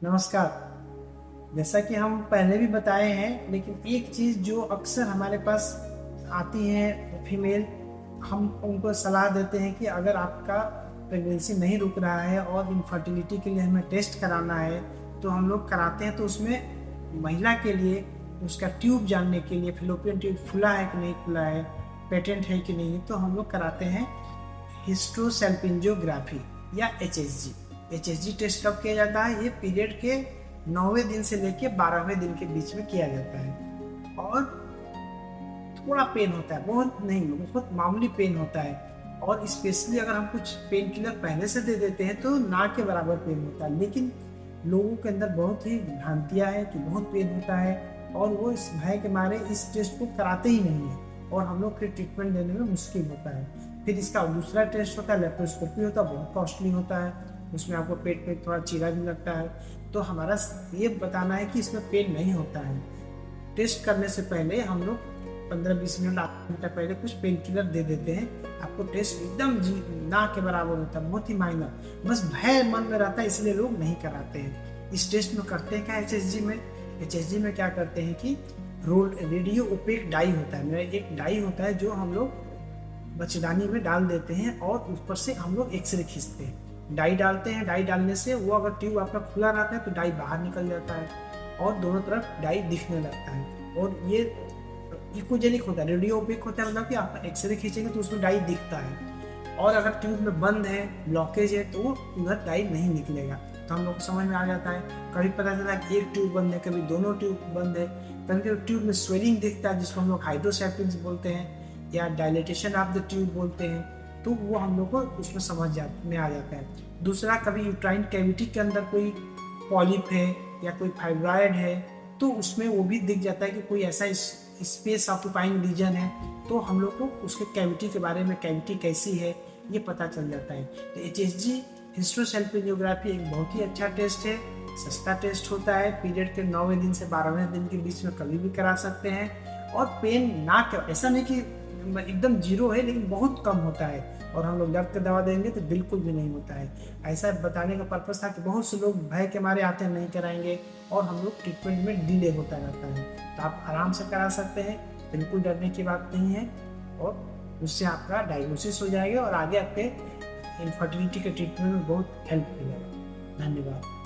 नमस्कार। जैसा कि हम पहले भी बताए हैं, लेकिन एक चीज़ जो अक्सर हमारे पास आती है फीमेल, हम उनको सलाह देते हैं कि अगर आपका प्रेगनेंसी नहीं रुक रहा है और इनफर्टिलिटी के लिए हमें टेस्ट कराना है तो हम लोग कराते हैं। तो उसमें महिला के लिए उसका ट्यूब जानने के लिए, फिलोपियन ट्यूब खुला है कि नहीं खुला है, पेटेंट है कि नहीं, तो हम लोग कराते हैं हिस्ट्रोसैल्पिंजियोग्राफी या एचएसजी टेस्ट कब किया जाता है? ये पीरियड के 9वें दिन से लेके 12वें दिन के बीच में किया जाता है। और थोड़ा पेन होता है, बहुत नहीं, बहुत मामूली पेन होता है। और स्पेशली अगर हम कुछ पेन किलर पहले से दे देते हैं तो ना के बराबर पेन होता है। लेकिन लोगों के अंदर बहुत ही भ्रांतियाँ है कि बहुत पेन होता है और वो इस भय के मारे इस टेस्ट को कराते ही नहीं है और हम लोग के ट्रीटमेंट देने में मुश्किल होता है। फिर इसका दूसरा टेस्ट होता है लेप्रोस्कोपी, होता है, बहुत कॉस्टली होता है। उसमें आपको पेट पे थोड़ा चीरा भी लगता है। तो हमारा ये बताना है कि इसमें पेन नहीं होता है। टेस्ट करने से पहले हम लोग 15-20 मिनट, आधा घंटा पहले कुछ पेन किलर दे देते हैं। आपको टेस्ट एकदम जी ना के बराबर होता है, बहुत ही माइनर, बस भय मन में रहता है, इसलिए लोग नहीं कराते हैं। इस टेस्ट में करते हैं क्या एचएसजी में क्या करते हैं कि रेडियो ओपेक डाई होता है, एक डाई होता है जो हम लोग बच्चेदानी में डाल देते हैं और ऊपर से हम लोग एक्सरे खींचते हैं। डाई डालते हैं, डाई डालने से वो अगर ट्यूब आपका खुला रहता है तो डाई बाहर निकल जाता है और दोनों तरफ डाई दिखने लगता है। और ये इकोजेनिक होता है, रेडियो ओपेक होता है, मतलब कि आप एक्सरे खींचेंगे तो उसमें डाई दिखता है। और अगर ट्यूब में बंद है, ब्लॉकेज है, तो उधर डाई नहीं निकलेगा। तो हम लोग को समझ में आ जाता है। कभी पता चला कि एक ट्यूब बंद है, कभी दोनों ट्यूब बंद है, कभी ट्यूब में स्वेलिंग दिखता है जिसको हम लोग हाइड्रोसेप्टिक्स बोलते हैं या डायलेटेशन ऑफ द ट्यूब बोलते हैं। तो वो हम लोग को उसमें में आ जाता है। दूसरा, कभी यूट्राइन कैविटी के अंदर कोई पॉलिप है या कोई फाइब्रॉयड है तो उसमें वो भी दिख जाता है कि कोई ऐसा स्पेस ऑक्यूपाइंग रीजन है। तो हम लोग को उसके कैविटी के बारे में, कैविटी कैसी है, ये पता चल जाता है। तो एचएसजी हिस्ट्रोसैल्पिंजियोग्राफी एक बहुत ही अच्छा टेस्ट है, सस्ता टेस्ट होता है। पीरियड के 9वें दिन से 12वें दिन के बीच में कभी भी करा सकते हैं। और पेन ना कर, ऐसा नहीं कि एकदम जीरो है, लेकिन बहुत कम होता है। और हम लोग दर्द का दवा देंगे तो बिल्कुल भी नहीं होता है। ऐसा बताने का पर्पस था कि बहुत से लोग भय के मारे आते हैं, नहीं कराएंगे और हम लोग ट्रीटमेंट में डिले होता रहता है। तो आप आराम से करा सकते हैं, बिल्कुल डरने की बात नहीं है। और उससे आपका डायग्नोसिस हो जाएगा और आगे आपके इनफर्टिलिटी के ट्रीटमेंट में बहुत हेल्प मिलेगा। धन्यवाद।